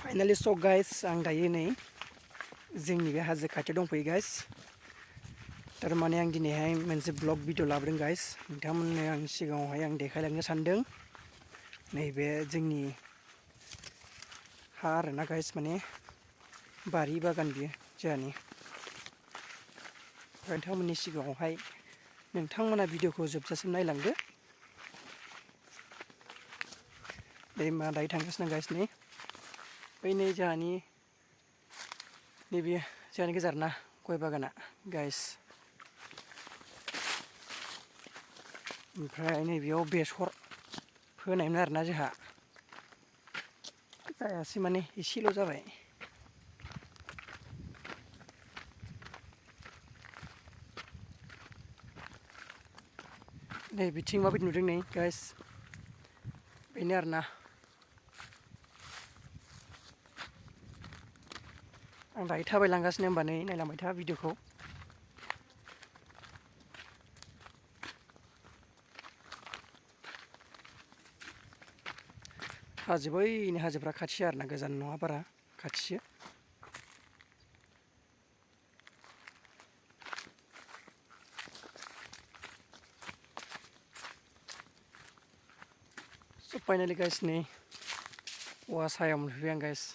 Finally so guys आं दायो नै जोंनि बे हाजो खाथियाव दंफैयो गाइस। थारमाने आं दिनैहाय मोनसे ब्लग भिडिअ लाबोदों गाइस। नोंथांमोननो आं सिगाङावहाय आं देखायलांनो सानदों नैबे जोंनि हा आरोना गाइस, माने बारि बागान बियो जोंहानि। नोंथांमोननि सिगाङावहाय नोंथांमोना भिडिअखौ जोबजासिम नायलांदो। दैमा दायो थांगासिनो गाइस नै। बै नै जोंहानि नैबे जोंहानि गेजेर ना गय बागाना गाइस। ओमफ्राय नैबेयाव बेसर फोनायमोन आरोना जोंहा, जायासै माने एसेल' जाबाय। नै बिथिं माबायदि नुदों नै गाइस, बेनो आरोना। आं दायो थाबायलांगासिनो होमबा नै नायलांबाय था भिडिअखौ। हाजो बैनि हाजोफ्रा खाथि आरोना, गोजान नङा बारा खाथिसो। स' फाइनालि गाइस नै औवा सायाव मोनफैबाय आं गाइस।